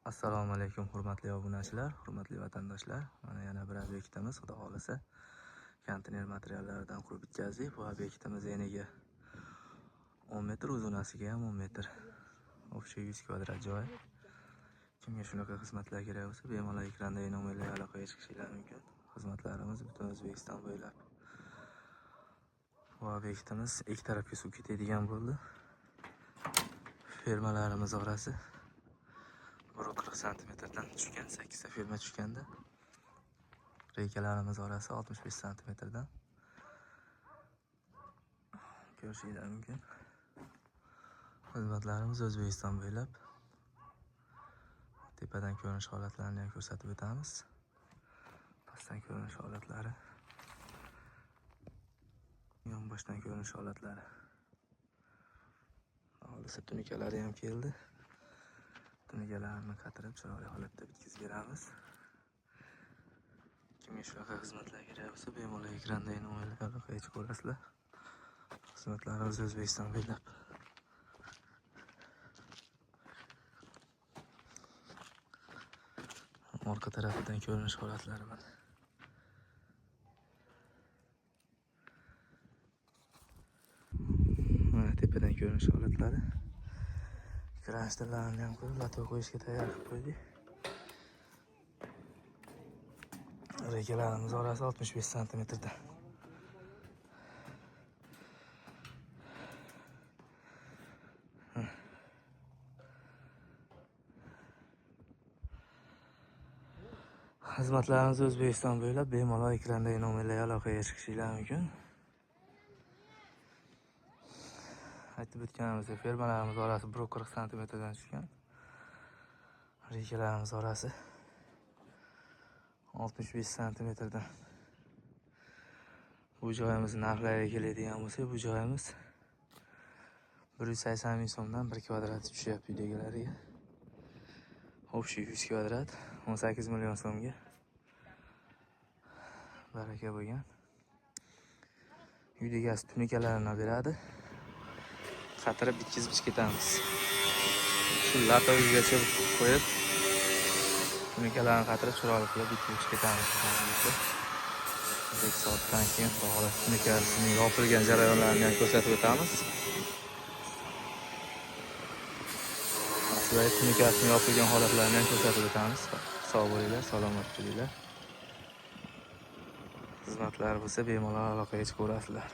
Assalomu alaykum hurmatli obunachilar, hurmatli vatandoshlar. Mana yana bir obyektimiz, xudo xolasa konteyner materiallaridan qurib bitkazdik. Bu obyektimiz eniga 10 metr, uzunasiga ham 10 metr. Общий 100 kvadrat joy. Kimga shunaqa xizmatlar kerak bo'lsa, bemalol ekrandagi nomerlarga aloqaga chiqishingiz mumkin. Xizmatlarimiz butun O'zbekiston bo'ylab. Bu obyektimiz ikki tarafga suv ketadigan bo'ldi. Fermalarimiz orasi 40 santimetrdan tushgan, 8 ta ferma tushganda. Rekalarimiz orasi 65 santimetrdan. Ko'rishingiz mumkin. Xizmatlarimiz O'zbekiston bo'ylab. Tepadan ko'rinish holatlarini ham ko'rsatib o'tamiz. Pastdan ko'rinish holatlari. Yonboshdan ko'rinish holatlari. Xolisa tunikalari ham keldi. Tunikalarni qatirib chiroyli holatda bitkazib beramiz. Kimga shunaqa xizmatlar kerak bo'lsa, bemalol ekrandagi nomerlarga aloqaga chiqib olasizlar. Xizmatlarimiz O'zbekiston bo'ylab. Orqa tarafidan ko'rinish holatlari mana. Mana tepadan ko'rinish holatlari. Kranshtalarni ham qo'yib, lato qo'yishga tayyor qilib qo'ydik. Rekalarimiz orasi 65 santimetrdan. Xizmatlarimiz O'zbekiston bo'ylab bemalol ekrandagi nomerlarga aloqaga chiqishingiz mumkin. Aytib o'tganimizdek, fermalarimiz orasi 40 santimetrdan tushgan. Rekalarimiz orasi 65 santimetrdan. Bu joyimiz narxlariga keladigan bo'lsa, bu joyimiz 180 ming so'mdan 1 kvadrat tushyapti uydagilariga. Общий 100 kvadrat 18 million so'mga. Baraka bo'lgan. Uyda gaz tunikalarini beradi. Qatirib bitkazib ketamiz. Shu latogacha qo'yib tunikalarni qatirib chiroyli qilib bitkazib ketamiz. 2 soatdan keyin tunikasining yopilgan jarayonlarini ham ko'rsatib o'tamiz. Aslida tunikasining yopilgan holatlarini ham ko'rsatib o'tamiz. Sog' bo'linglar, salomat bo'linglar. Xizmatlar bo'lsa bemalol aloqaga chiqaverasizlar.